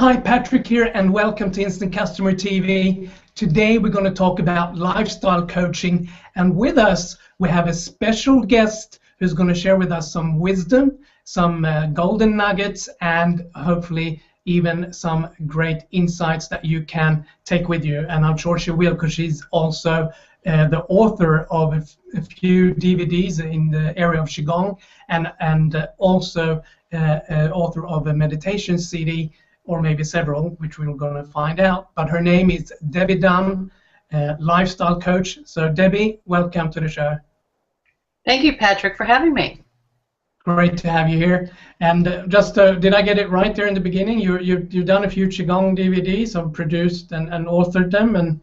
Hi, Patrick here, and welcome to Instant Customer TV. Today we're going to talk about lifestyle coaching, and with us we have a special guest who's going to share with us some wisdom, some golden nuggets, and hopefully even some great insights that you can take with you. And I'm sure she will, because she's also the author of a few DVDs in the area of Qigong, and also author of a meditation CD, or maybe several, which we're going to find out. But her name is Debi Dunn, lifestyle coach. So Debi, welcome to the show. Thank you, Patrick, for having me. Great to have you here. And did I get it right there in the beginning? You've done a few Qigong DVDs, I've produced and authored them, and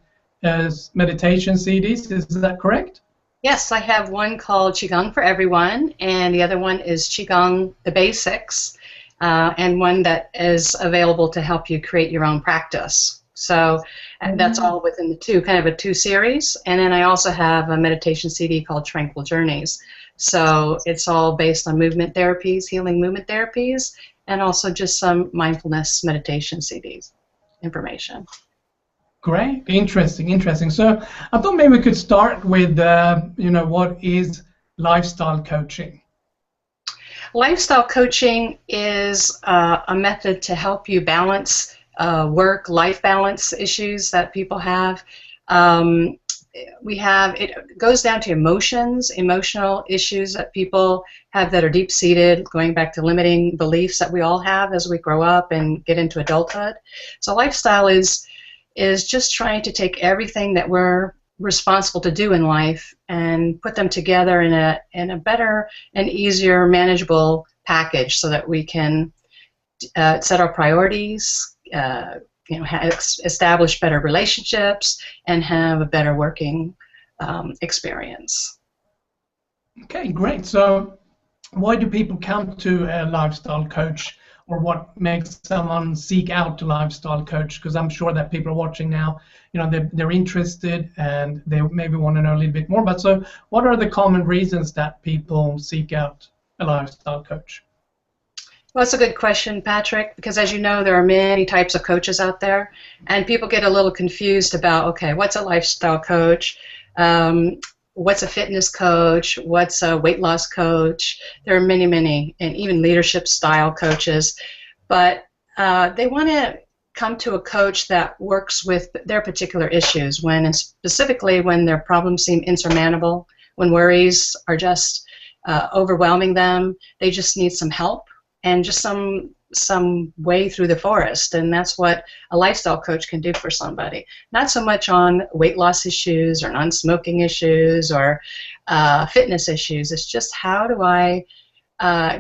meditation CDs. Is that correct? Yes, I have one called Qigong for Everyone, and the other one is Qigong the Basics. And one that is available to help you create your own practice. So, and that's all within the kind of a two series. And then I also have a meditation CD called Tranquil Journeys. So it's all based on movement therapies, healing movement therapies, and also just some mindfulness meditation CDs information. Great, interesting. So I thought maybe we could start with, what is lifestyle coaching? Lifestyle coaching is a method to help you balance work-life balance issues that people have. It goes down to emotional issues that people have that are deep-seated, going back to limiting beliefs that we all have as we grow up and get into adulthood. So lifestyle is just trying to take everything that we're responsible to do in life and put them together in a better and easier manageable package, so that we can set our priorities, establish better relationships, and have a better working experience. Okay, great. So why do people come to a lifestyle coach, or what makes someone seek out a lifestyle coach? Because I'm sure that people are watching now, they're interested and they maybe want to know a little bit more. But so what are the common reasons that people seek out a lifestyle coach? Well, that's a good question, Patrick, because as you know, there are many types of coaches out there, and people get a little confused about, okay, what's a lifestyle coach? What's a fitness coach? What's a weight loss coach? There are many, and even leadership style coaches, but they want to come to a coach that works with their particular issues, specifically when their problems seem insurmountable, when worries are just overwhelming them. They just need some help and just some way through the forest, and that's what a lifestyle coach can do for somebody. Not so much on weight loss issues or non-smoking issues or fitness issues. It's just, how do I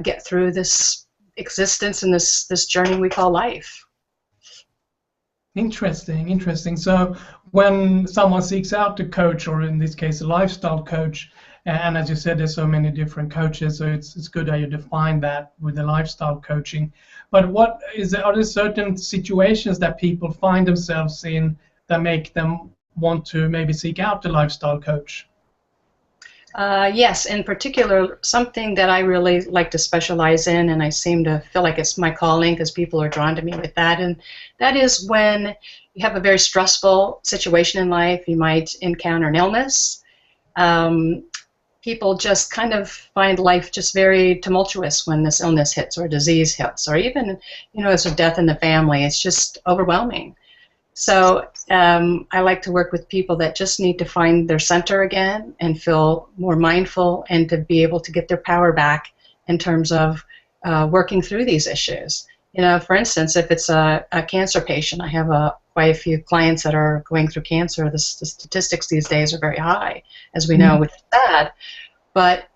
get through this existence and this journey we call life. Interesting. So when someone seeks out a coach, or in this case a lifestyle coach, and as you said, there's so many different coaches, so it's good that you define that with the lifestyle coaching. But are there certain situations that people find themselves in that make them want to maybe seek out a lifestyle coach? Yes, in particular, something that I really like to specialize in, and I seem to feel like it's my calling because people are drawn to me with that, and that is when you have a very stressful situation in life. You might encounter an illness. People just kind of find life just very tumultuous when this illness hits, or disease hits, or even, there's a death in the family. It's just overwhelming. So I like to work with people that just need to find their center again and feel more mindful, and to be able to get their power back in terms of working through these issues. For instance, if it's a cancer patient, I have quite a few clients that are going through cancer. The statistics these days are very high, as we know, which is sad. But,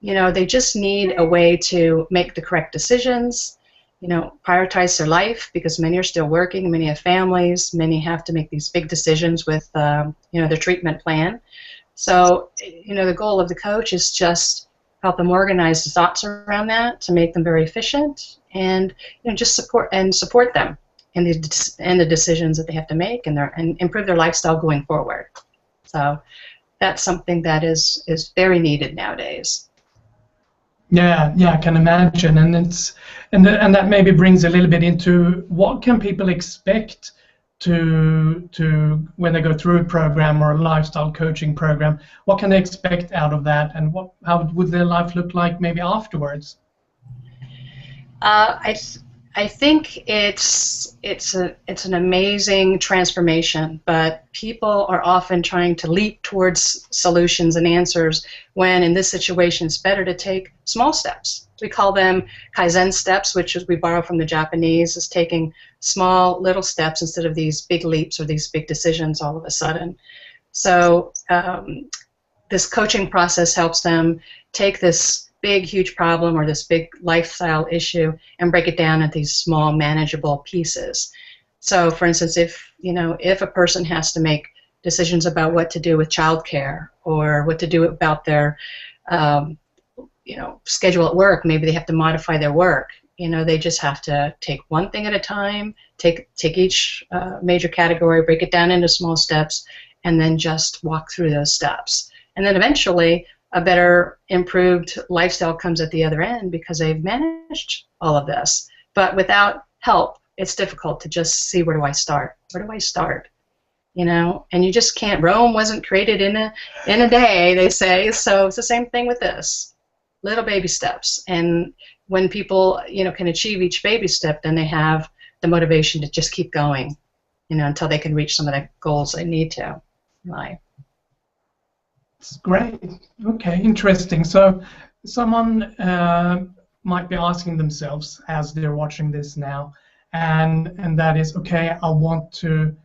they just need a way to make the correct decisions, prioritize their life, because many are still working, many have families, many have to make these big decisions with, their treatment plan. So, the goal of the coach is just help them organize the thoughts around that to make them very efficient, and just support them in the decisions that they have to make, and improve their lifestyle going forward. So that's something that is very needed nowadays. Yeah, yeah, I can imagine, and and that maybe brings a little bit into what can people expect to when they go through a program or a lifestyle coaching program. What can they expect out of that, and how would their life look like maybe afterwards? Uh, I I think it's an amazing transformation, but people are often trying to leap towards solutions and answers when in this situation it's better to take small steps. We call them Kaizen steps, which is we borrow from the Japanese, is taking small little steps instead of these big leaps or these big decisions all of a sudden. So this coaching process helps them take this big, huge problem or this big lifestyle issue and break it down into these small, manageable pieces. So, for instance, if a person has to make decisions about what to do with childcare or what to do about their, schedule at work, maybe they have to modify their work. They just have to take one thing at a time, take each major category, break it down into small steps, and then just walk through those steps. And then eventually, a better, improved lifestyle comes at the other end because they've managed all of this. But without help, it's difficult to just see, where do I start? Where do I start? And you just can't. Rome wasn't created in a day, they say. So it's the same thing with this. Little baby steps. And when people, can achieve each baby step, then they have the motivation to just keep going, until they can reach some of the goals they need to in life. It's great. Okay, interesting. So someone might be asking themselves as they're watching this now, and that is, okay, I want to,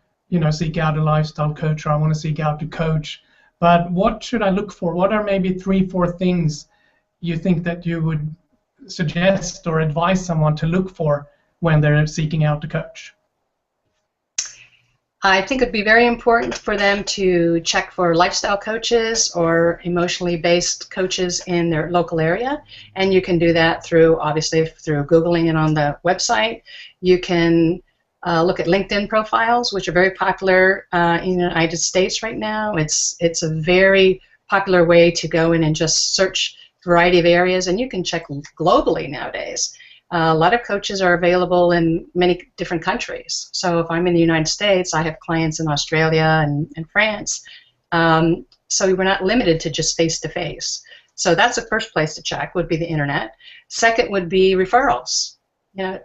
seek out a lifestyle coach, or I want to seek out a coach, but what should I look for? What are maybe 3-4 things you think that you would suggest or advise someone to look for when they're seeking out a coach? I think it'd be very important for them to check for lifestyle coaches or emotionally based coaches in their local area, and you can do that obviously through Googling it on the website. You can look at LinkedIn profiles, which are very popular in the United States right now. It's a very popular way to go in and just search a variety of areas, and you can check globally nowadays. A lot of coaches are available in many different countries. So if I'm in the United States, I have clients in Australia and France. So we're not limited to just face-to-face. So that's the first place to check, would be the internet. Second would be referrals.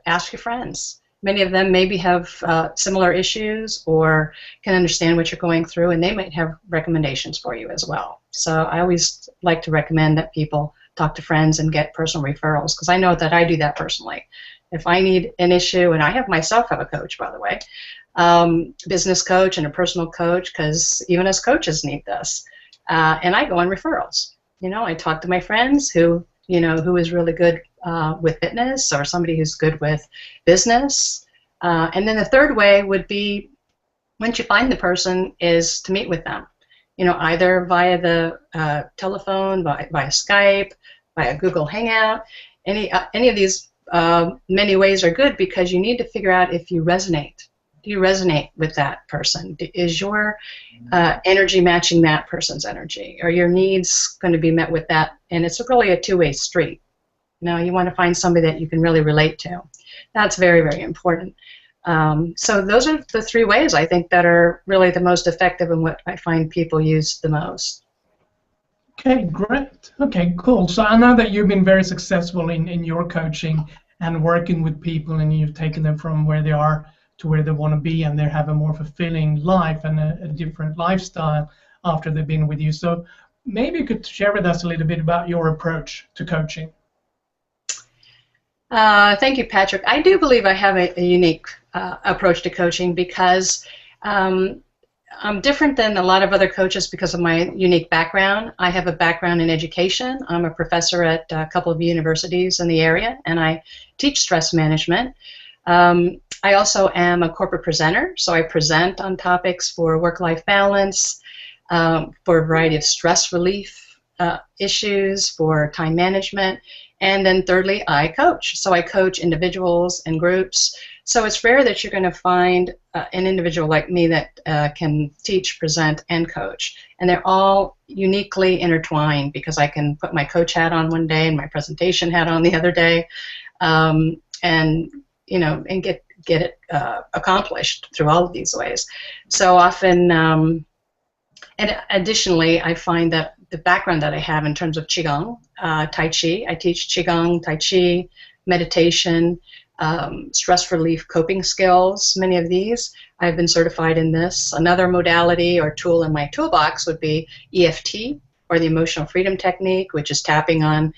Ask your friends. Many of them maybe have similar issues or can understand what you're going through, and they might have recommendations for you as well. So I always like to recommend that people talk to friends and get personal referrals, because I know that I do that personally. If I need an issue, and I have a coach, by the way, business coach and a personal coach, because even as coaches need this, and I go on referrals. I talk to my friends who is really good with fitness, or somebody who's good with business. And then the third way would be, once you find the person, is to meet with them. Either via the telephone, via Skype, via Google Hangout. Any of these many ways are good, because you need to figure out if you resonate. Do you resonate with that person? Is your energy matching that person's energy? Are your needs going to be met with that? And it's really a two-way street. You want to find somebody that you can really relate to. That's very, very important. So those are the 3 ways, I think, that are really the most effective and what I find people use the most. Okay, great. Okay, cool. So I know that you've been very successful in your coaching and working with people, and you've taken them from where they are to where they want to be, and they have a more fulfilling life and a different lifestyle after they've been with you. So maybe you could share with us a little bit about your approach to coaching. Thank you, Patrick. I do believe I have a unique approach to coaching, because I'm different than a lot of other coaches because of my unique background. I have a background in education. I'm a professor at a couple of universities in the area, and I teach stress management. I also am a corporate presenter, so I present on topics for work-life balance, for a variety of stress relief issues, for time management. And then thirdly, I coach. So I coach individuals and groups. So it's rare that you're going to find an individual like me that can teach, present, and coach. And they're all uniquely intertwined because I can put my coach hat on one day and my presentation hat on the other day, and get it accomplished through all of these ways. So often, and additionally, I find that the background that I have in terms of Qigong, Tai Chi, I teach Qigong, Tai Chi, meditation, stress relief coping skills, many of these. I've been certified in this. Another modality or tool in my toolbox would be EFT, or the emotional freedom technique, which is tapping on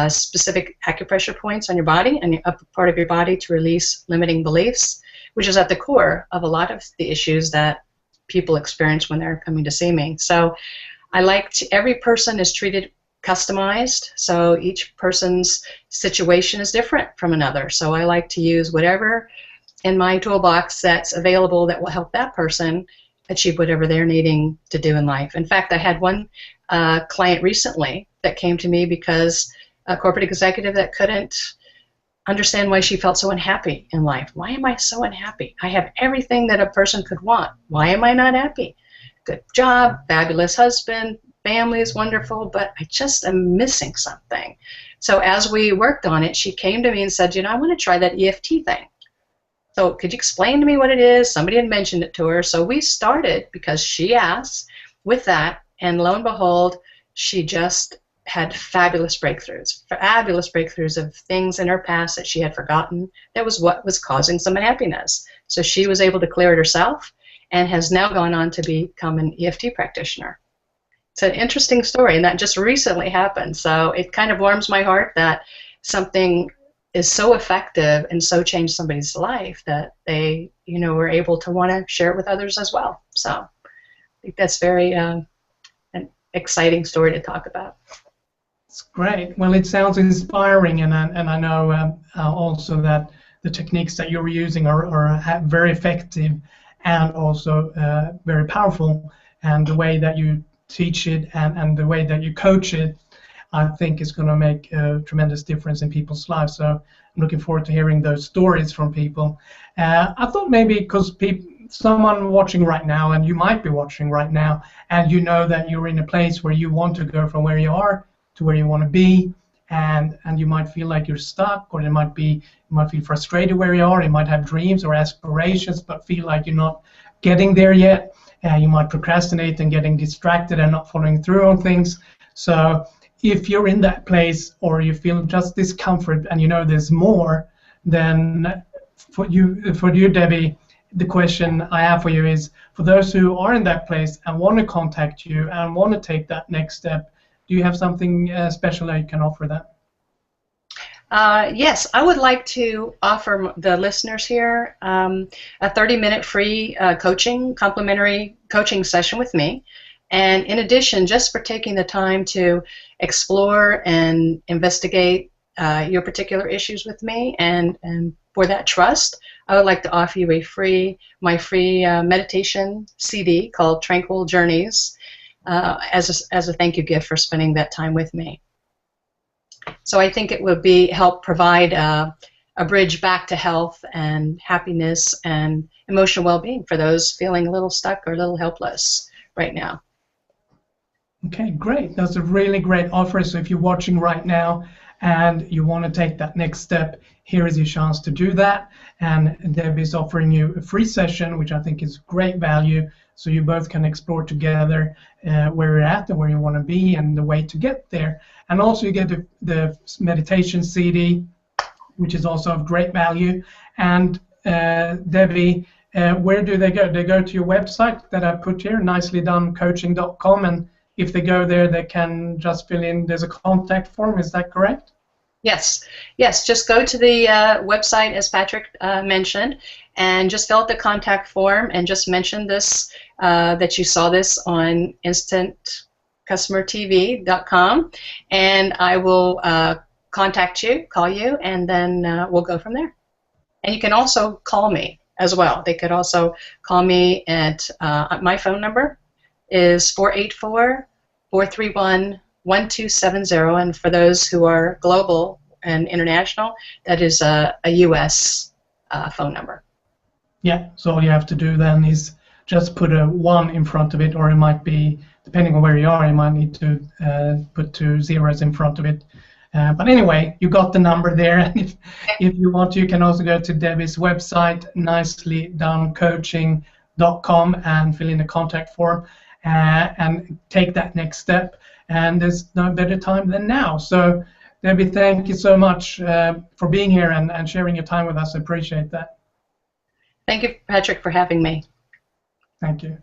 specific acupressure points on your body and the upper part of your body to release limiting beliefs, which is at the core of a lot of the issues that people experience when they're coming to see me. So every person is treated customized, so each person's situation is different from another. So I like to use whatever in my toolbox that's available that will help that person achieve whatever they're needing to do in life. In fact, I had one client recently that came to me because a corporate executive that couldn't understand why she felt so unhappy in life. Why am I so unhappy? I have everything that a person could want. Why am I not happy? Good job, fabulous husband, family is wonderful, but I just am missing something. So as we worked on it, she came to me and said, I want to try that EFT thing. So could you explain to me what it is? Somebody had mentioned it to her. So we started, because she asked, with that, and lo and behold, she just had fabulous breakthroughs of things in her past that she had forgotten. That was what was causing some unhappiness. So she was able to clear it herself and has now gone on to become an EFT practitioner. It's an interesting story, and that just recently happened. So it kind of warms my heart that something is so effective and so changed somebody's life that they, were able to want to share it with others as well. So I think that's very an exciting story to talk about. It's great. Well, it sounds inspiring, and I know also that the techniques that you're using are very effective and also very powerful, and the way that you teach it and the way that you coach it, I think is going to make a tremendous difference in people's lives. So I'm looking forward to hearing those stories from people. I thought maybe because someone watching right now, and you might be watching right now, and you know that you're in a place where you want to go from where you are to where you want to be, and you might feel like you're stuck, or you might feel frustrated where you are. You might have dreams or aspirations but feel like you're not getting there yet. You might procrastinate and getting distracted and not following through on things. So if you're in that place, or you feel just discomfort and there's more, then for you, Debi, the question I have for you is, for those who are in that place and want to contact you and want to take that next step, do you have something special that you can offer them? Yes, I would like to offer the listeners here a 30-minute free complimentary coaching session with me. And in addition, just for taking the time to explore and investigate your particular issues with me, and for that trust, I would like to offer you my free meditation CD called Tranquil Journeys as a thank you gift for spending that time with me. So I think it would help provide a bridge back to health and happiness and emotional well-being for those feeling a little stuck or a little helpless right now. Okay, great. That's a really great offer. So if you're watching right now and you want to take that next step, here is your chance to do that. And Debi is offering you a free session, which I think is great value, so you both can explore together where you're at and where you want to be and the way to get there. And also you get the meditation CD, which is also of great value. And Debi, where do they go? They go to your website that I put here, nicelydonecoaching.com, and if they go there, they can just fill in, there's a contact form, is that correct? Yes, just go to the website, as Patrick mentioned, and just fill out the contact form and just mention this, that you saw this on instantcustomertv.com, and I will call you, and then we'll go from there. And you can also call me as well. They could also call me at my phone number is 484-431-1270, and for those who are global, and international, that is a U.S. Phone number. Yeah, so all you have to do then is just put a 1 in front of it, or it might be, depending on where you are, you might need to put 2 zeros in front of it. But anyway, you got the number there, and if you want, you can also go to Debi's website, nicelydunncoaching.com, and fill in the contact form and take that next step. And there's no better time than now. So, Debi, thank you so much for being here and sharing your time with us. I appreciate that. Thank you, Patrick, for having me. Thank you.